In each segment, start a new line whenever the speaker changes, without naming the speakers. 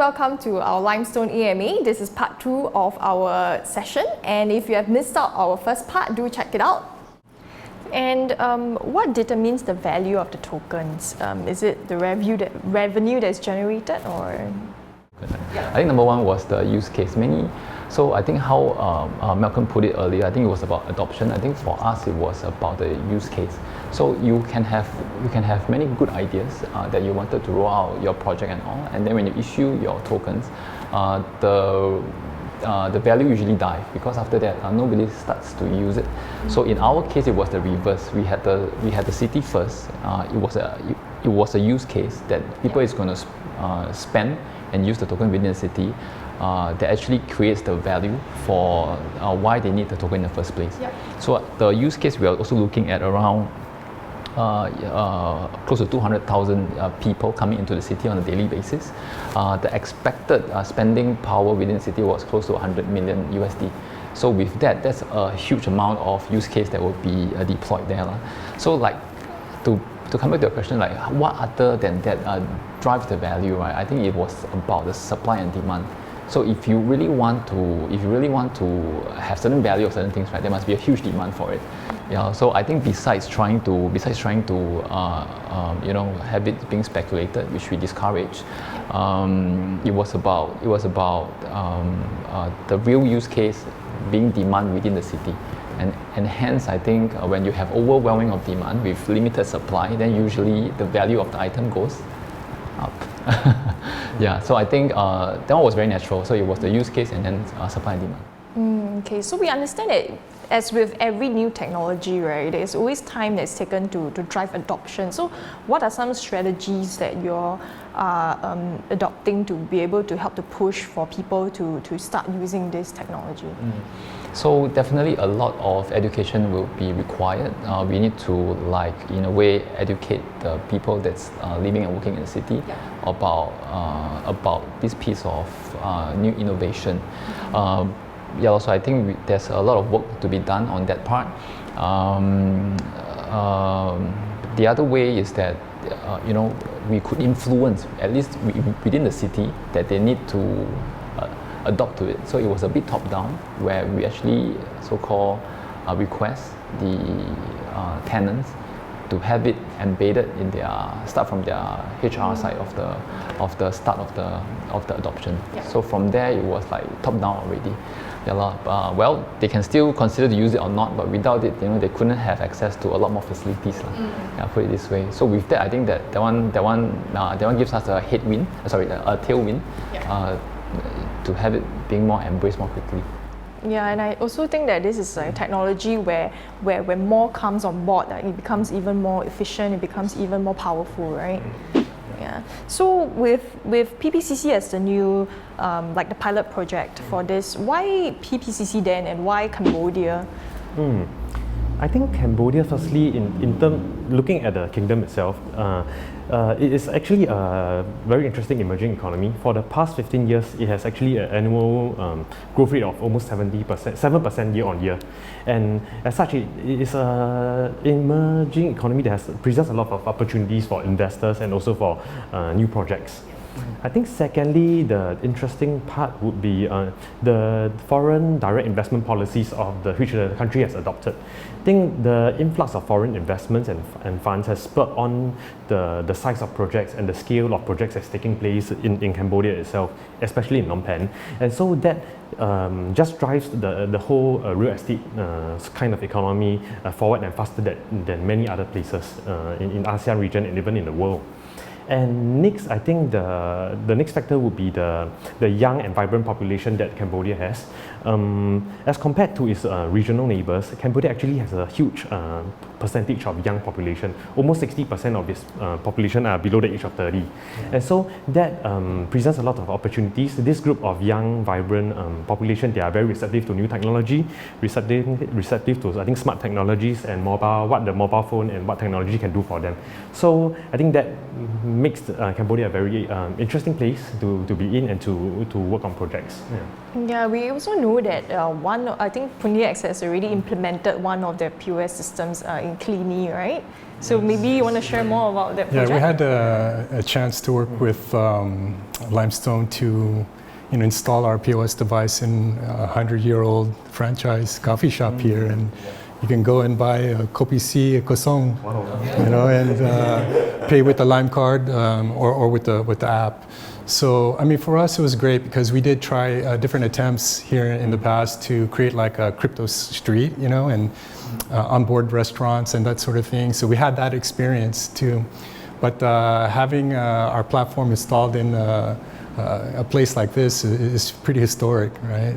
welcome to our Limestone AMA. This is part 2 of our session, and if you have missed out our first part, do check it out. And what determines the value of the tokens? Is it the revenue that's generated, or?
I think number one was the use case. So I think how Malcolm put it earlier, I think it was about adoption. I think for us it was about the use case. So you can have many good ideas that you wanted to roll out your project and all, and then when you issue your tokens, the value usually dies because after that nobody starts to use it. So in our case it was the reverse. We had the city first. It was a use case that people is going to spend and use the token within the city. That actually creates the value for why they need the token in the first place.
Yep.
So the use case we are also looking at around close to 200,000 people coming into the city on a daily basis. The expected spending power within the city was close to 100 million USD. So with that, that's a huge amount of use case that will be deployed there. So like to come back to your question, like what other than that drives the value, right? I think it was about the supply and demand. So if you really want to have certain value of certain things, right, there must be a huge demand for it. Yeah. So I think besides trying to have it being speculated, which we discourage, it was about the real use case being demand within the city. And hence, I think when you have overwhelming of demand with limited supply, then usually the value of the item goes up. Yeah, so I think that one was very natural. So it was the use case and then supply and demand.
Okay, so we understand that as with every new technology, right, there's always time that's taken to drive adoption. So what are some strategies that you're adopting to be able to help to push for people to start using this technology?
So definitely a lot of education will be required. We need to, like, in a way, educate the people that's living and working in the city about this piece of new innovation. Yeah, also I think there's a lot of work to be done on that part. The other way is that we could influence, at least within the city, that they need to adopt to it. So it was a bit top-down, where we actually so-called request the tenants to have it embedded in start from their HR side of the start of the adoption.
Yeah.
So from there it was like top-down already. Yeah, well, they can still consider to use it or not, but without it, they couldn't have access to a lot more facilities. Yeah, put it this way. So with that, I think that one gives us a tailwind. Yeah. To have it being more embraced more quickly.
Yeah, and I also think that this is a technology where when more comes on board, it becomes even more efficient, it becomes even more powerful, right? Yeah. So with PPCC as the new, like the pilot project for this, why PPCC then, and why Cambodia?
I think Cambodia, firstly, in terms looking at the kingdom itself, it is actually a very interesting emerging economy. For the past 15 years, it has actually an annual growth rate of almost 7% year on year. And as such, it is an emerging economy that presents a lot of opportunities for investors and also for new projects. I think secondly, the interesting part would be the foreign direct investment policies of which the country has adopted. I think the influx of foreign investments and funds has spurred on the size of projects and the scale of projects that's taking place in Cambodia itself, especially in Phnom Penh. And so that just drives the whole real estate kind of economy forward and faster than many other places in ASEAN region and even in the world. And next, I think the next factor would be the young and vibrant population that Cambodia has. As compared to its regional neighbors, Cambodia actually has a huge percentage of young population. Almost 60% of its population are below the age of 30. And so that presents a lot of opportunities. This group of young, vibrant population, they are very receptive to new technology, receptive to, I think, smart technologies and what the mobile phone and what technology can do for them. So I think that makes Cambodia a very interesting place to be in and to work on projects.
Yeah, we also know that I think PundiX has already implemented one of their POS systems in Clini, right? So maybe you want to share more about that project?
Yeah, we had a chance to work with Limestone to install our POS device in a 100-year-old franchise coffee shop here, and you can go and buy a kopi C, a kosong, and pay with the Lime card or with the app. So, I mean, for us, it was great because we did try different attempts here in the past to create like a crypto street, and onboard restaurants and that sort of thing. So we had that experience too. But having our platform installed in a place like this is pretty historic, right?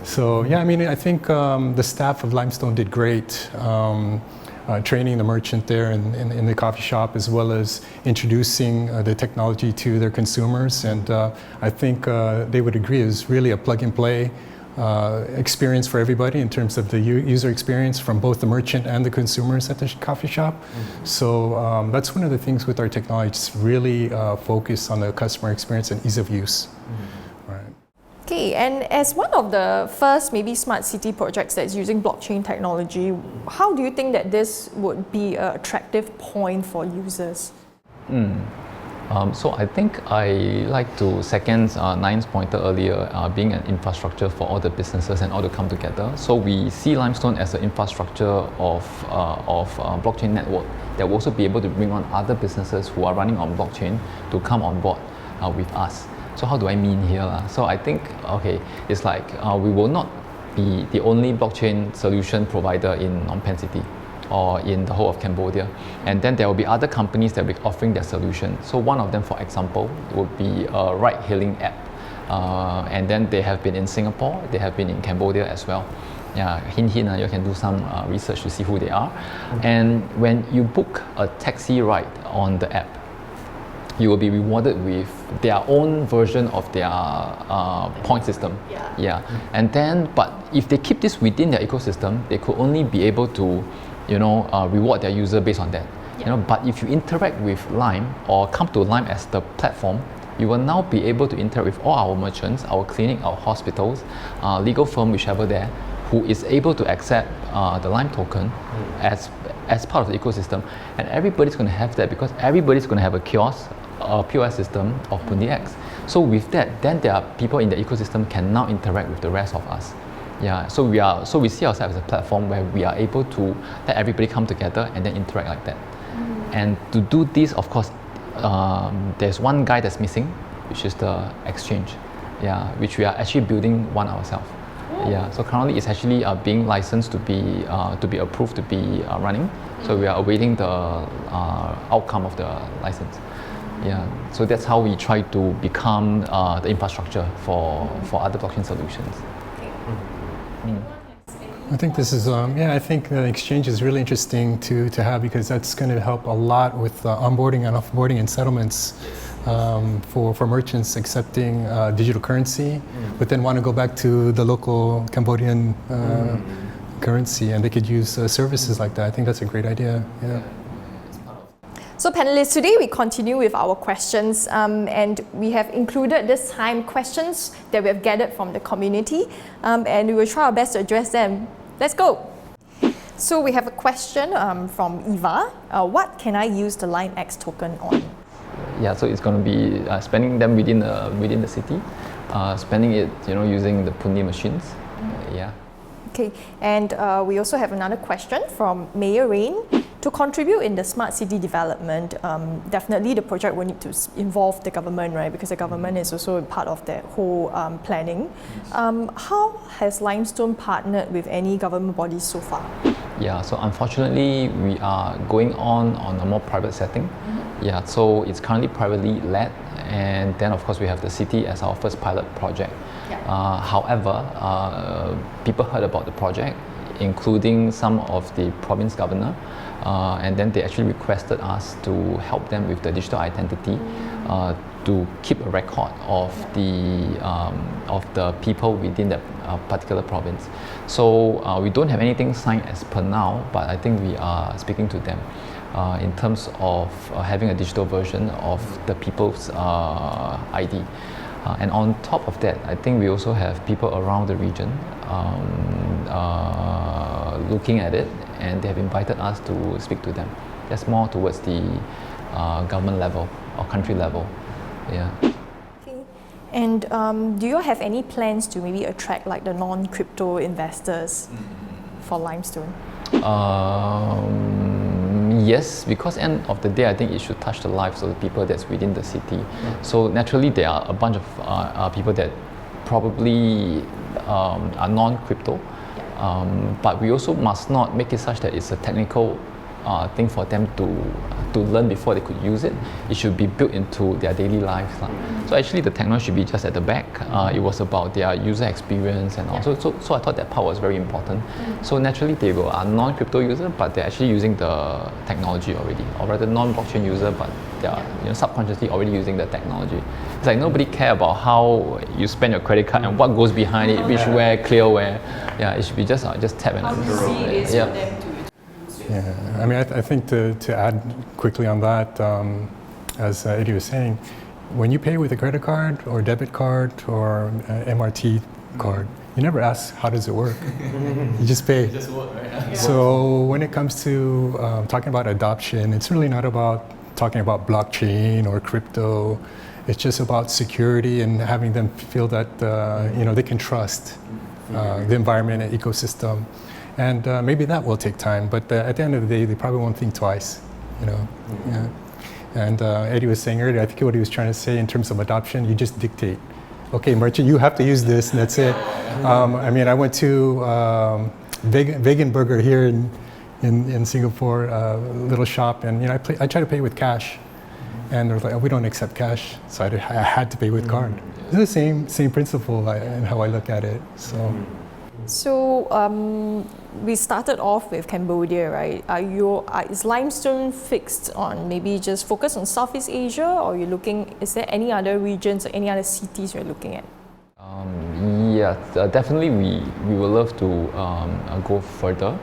So, yeah, I mean, I think the staff of Limestone did great. Training the merchant there in the coffee shop, as well as introducing the technology to their consumers. And I think they would agree it was really a plug-and-play experience for everybody in terms of the user experience from both the merchant and the consumers at the coffee shop. So that's one of the things with our technology, just really focus on the customer experience and ease of use.
Okay, and as one of the first maybe smart city projects that's using blockchain technology, how do you think that this would be an attractive point for users?
So I think I like to second Nine's pointer earlier, being an infrastructure for all the businesses and all to come together. So we see Limestone as an infrastructure of blockchain network that will also be able to bring on other businesses who are running on blockchain to come on board with us. So how do I mean here? So I think, it's like we will not be the only blockchain solution provider in Phnom Penh City or in the whole of Cambodia. And then there will be other companies that will be offering their solution. So one of them, for example, would be a ride-hailing app. And then they have been in Singapore, they have been in Cambodia as well. Yeah, hint, you can do some research to see who they are. And when you book a taxi ride on the app, you will be rewarded with their own version of their point system. And then, but if they keep this within their ecosystem, they could only be able to, reward their user based on that. But if you interact with Lime or come to Lime as the platform, you will now be able to interact with all our merchants, our clinic, our hospitals, legal firm, whichever there, who is able to accept the Lime token as part of the ecosystem. And everybody's going to have that because everybody's going to have a kiosk, a POS system of PundiX. So with that, then there are people in the ecosystem can now interact with the rest of us. So we see ourselves as a platform where we are able to let everybody come together and then interact like that. And to do this, of course, there's one guy that's missing, which is the exchange. Which we are actually building one ourselves. So currently it's actually being licensed to be approved to be running. So we are awaiting the outcome of the license. So that's how we try to become the infrastructure for other blockchain solutions.
I think this is, I think the exchange is really interesting to have because that's going to help a lot with onboarding and offboarding and settlements for merchants accepting digital currency, but then want to go back to the local Cambodian currency, and they could use services like that. I think that's a great idea.
So panelists, today we continue with our questions and we have included this time questions that we have gathered from the community and we will try our best to address them. Let's go! So we have a question from Eva. What can I use the LimeX token on?
So it's going to be spending them within the city, spending it using the Pundi machines.
Okay, and we also have another question from Mayor Rain. To contribute in the smart city development, definitely the project will need to involve the government, right? Because the government is also part of that whole planning. How has Limestone partnered with any government bodies so far?
So unfortunately, we are going on a more private setting. So it's currently privately led, and then of course we have the city as our first pilot project. However, people heard about the project, including some of the province governor, and then they actually requested us to help them with the digital identity to keep a record of the people within that particular province. So we don't have anything signed as per now, but I think we are speaking to them in terms of having a digital version of the people's ID. And on top of that, I think we also have people around the region looking at it, and they have invited us to speak to them. That's more towards the government level or country level.
Okay, And do you have any plans to maybe attract like the non-crypto investors for Limestone?
Yes, because end of the day, I think it should touch the lives of the people that's within the city. So naturally, there are a bunch of people that probably are non-crypto, but we also must not make it such that it's a technical thing for them to learn before they could use it. It should be built into their daily lives. So actually the technology should be just at the back. It was about their user experience and all. So I thought that part was very important. So naturally they are non-crypto user, but they're actually using the technology already, or rather non-blockchain user, but they are subconsciously already using the technology. It's like nobody care about how you spend your credit card and what goes behind it, which where, clear where. Yeah, it should be just tap and
How easy it is for them to use.
Yeah, I mean, I think to add quickly on that, as Eddie was saying, when you pay with a credit card or debit card or MRT card, you never ask how does it work. You just pay.
It just work, right?
So when it comes to talking about adoption, it's really not about talking about blockchain or crypto. It's just about security and having them feel that they can trust the environment and ecosystem. And maybe that will take time, but at the end of the day, they probably won't think twice, Yeah. And Eddie was saying earlier, I think what he was trying to say in terms of adoption, you just dictate. Okay, merchant, you have to use this, and that's it. I mean, I went to Vegan Burger here in Singapore, a little shop, and I try to pay with cash, and they're like, oh, we don't accept cash, so I had to pay with card. It's the same principle in how I look at it.
So we started off with Cambodia, right? Is Limestone fixed on maybe just focus on Southeast Asia, or is there any other regions or any other cities you're looking at?
Definitely we would love to go further,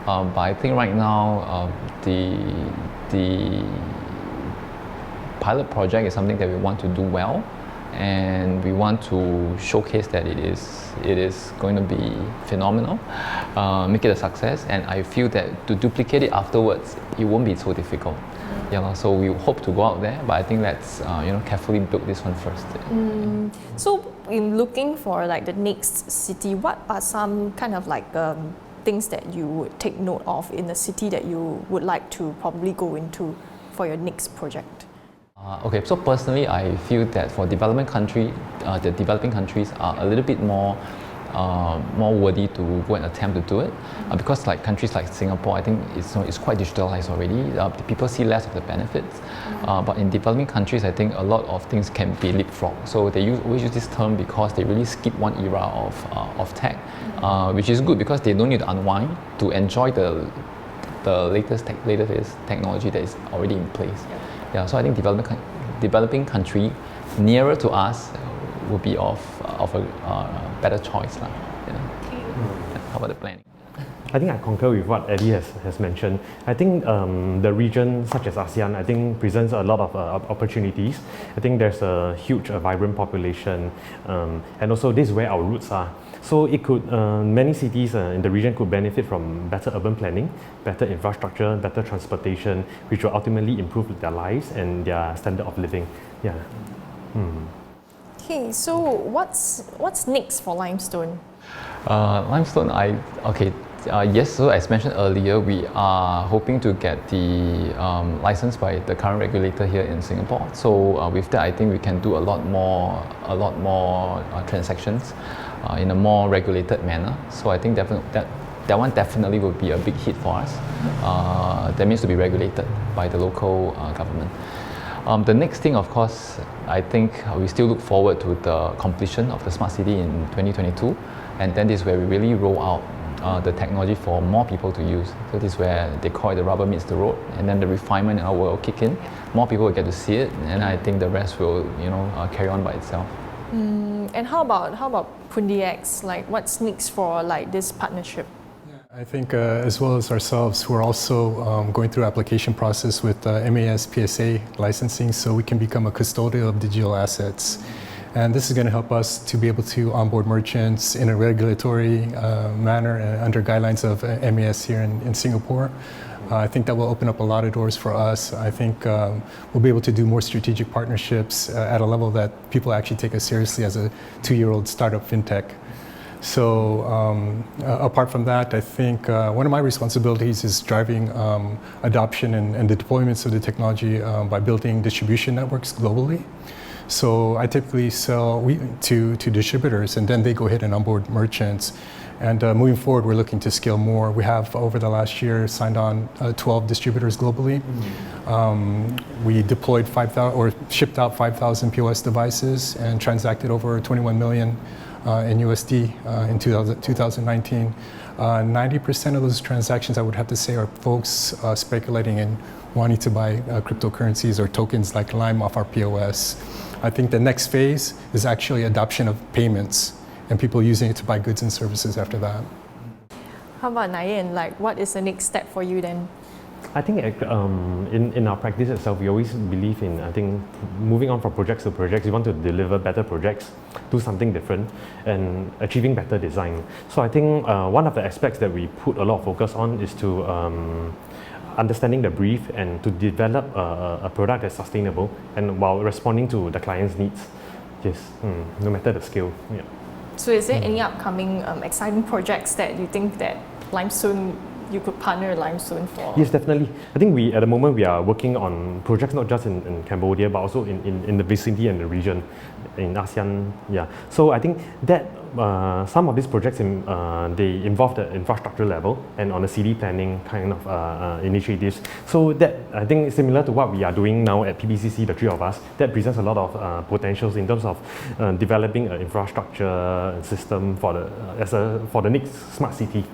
but I think right now the pilot project is something that we want to do well, and we want to showcase that it is going to be phenomenal, make it a success, and I feel that to duplicate it afterwards, it won't be so difficult. So we hope to go out there, but I think let's carefully build this one first.
So in looking for like the next city, what are some kind of like things that you would take note of in the city that you would like to probably go into for your next project?
Okay, so personally, I feel that for the developing countries are a little bit more worthy to go and attempt to do it, because like countries like Singapore, I think it's quite digitalized already. People see less of the benefits, but in developing countries, I think a lot of things can be leapfrogged. So they always use this term because they really skip one era of tech, which is good because they don't need to unwind to enjoy the latest technology that is already in place. So I think developing country nearer to us will be of a better choice. How about the planning?
I think I concur with what Eddie has mentioned. I think the region such as ASEAN, I think presents a lot of opportunities. I think there's a huge, vibrant population, and also this is where our roots are. So it could, many cities in the region could benefit from better urban planning, better infrastructure, better transportation, which will ultimately improve their lives and their standard of living.
Okay, so what's next for Limestone?
Limestone, yes, so as mentioned earlier, we are hoping to get the license by the current regulator here in Singapore. So with that, I think we can do a lot more transactions in a more regulated manner. So I think that one definitely will be a big hit for us. That means to be regulated by the local government. The next thing, of course, I think we still look forward to the completion of the smart city in 2022, and then this is where we really roll out the technology for more people to use. So this is where they call it the rubber meets the road, and then the refinement will kick in. More people will get to see it, and I think the rest will carry on by itself.
And how about PundiX? Like, what's next for like this partnership?
I think as well as ourselves, we're also going through application process with MAS PSA licensing, so we can become a custodian of digital assets. And this is going to help us to be able to onboard merchants in a regulatory manner under guidelines of MAS here in Singapore. I think that will open up a lot of doors for us. I think we'll be able to do more strategic partnerships at a level that people actually take us seriously as a 2-year-old startup fintech. So apart from that, I think one of my responsibilities is driving adoption and the deployments of the technology by building distribution networks globally. So I typically sell to distributors, and then they go ahead and onboard merchants. And moving forward, we're looking to scale more. We have, over the last year, signed on 12 distributors globally. We deployed 5,000 or shipped out 5,000 POS devices and transacted over 21 million in USD in 2019. 90% of those transactions, I would have to say, are folks speculating and wanting to buy cryptocurrencies or tokens like Lime off our POS. I think the next phase is actually adoption of payments and people using it to buy goods and services after that.
How about Nayan? Like, what is the next step for you then?
I think in our practice itself, we always believe in, I think, moving on from projects to projects. We want to deliver better projects, do something different, and achieving better design. So I think one of the aspects that we put a lot of focus on is to understanding the brief and to develop a product that's sustainable and while responding to the client's needs. Yes, no matter the scale. Yeah.
So is there any upcoming exciting projects that you think that Limestone, you could partner with Limestone for?
Yes, definitely. I think at the moment we are working on projects not just in Cambodia but also in the vicinity and the region, in ASEAN. Yeah. So I think that some of these projects they involve the infrastructure level and on the CD planning kind of initiatives. So that, I think, is similar to what we are doing now at PBCC, the three of us. That presents a lot of potentials in terms of developing an infrastructure system for the next smart city.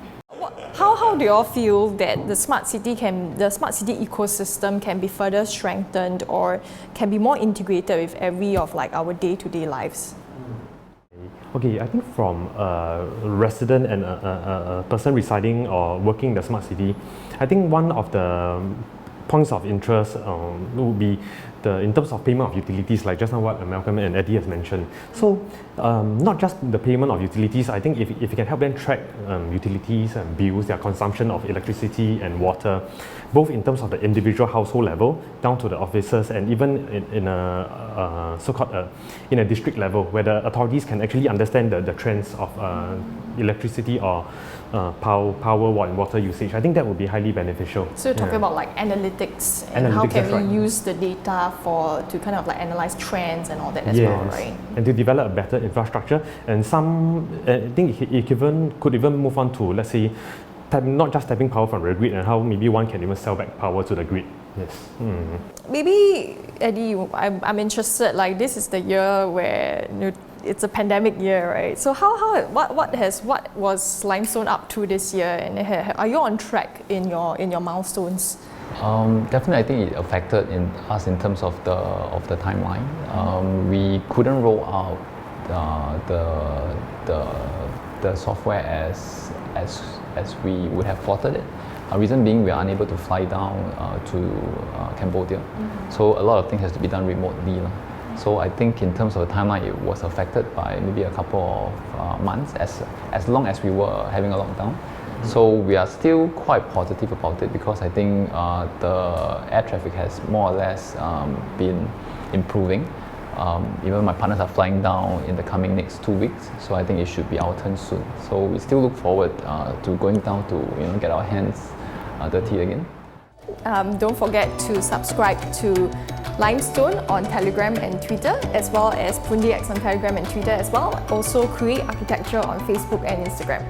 How do you all feel that the smart city ecosystem can be further strengthened or can be more integrated with every of like our day-to-day lives?
Okay, I think from a resident and a person residing or working in the smart city, I think one of the points of interest would be in terms of payment of utilities, like just now what Malcolm and Eddie has mentioned. So not just the payment of utilities, I think if you can help them track utilities and bills, their consumption of electricity and water, both in terms of the individual household level down to the officers and even in a so-called in a district level where the authorities can actually understand the trends of electricity or power and water usage. I think that would be highly beneficial.
So you're talking about like analytics and how can we use the data to kind of like analyze trends and all that as well, right?
And to develop a better infrastructure. And I think it could even move on to, let's say, not just tapping power from the grid and how maybe one can even sell back power to the grid. Yes.
Maybe, Eddie, I'm interested, like this is the year where it's a pandemic year, right? So what was Limestone up to this year, and are you on track in your milestones?
Definitely, I think it affected us in terms of the timeline. We couldn't roll out the software as we would have plotted it. Reason being, we are unable to fly down to Cambodia, so a lot of things has to be done remotely. So I think in terms of the timeline, it was affected by maybe a couple of months as long as we were having a lockdown. So we are still quite positive about it because I think the air traffic has more or less been improving. Even my partners are flying down in the coming next 2 weeks, so I think it should be our turn soon. So we still look forward to going down to get our hands dirty again.
Don't forget to subscribe to Limestone on Telegram and Twitter, as well as PundiX on Telegram and Twitter as well. Also, Create Architecture on Facebook and Instagram.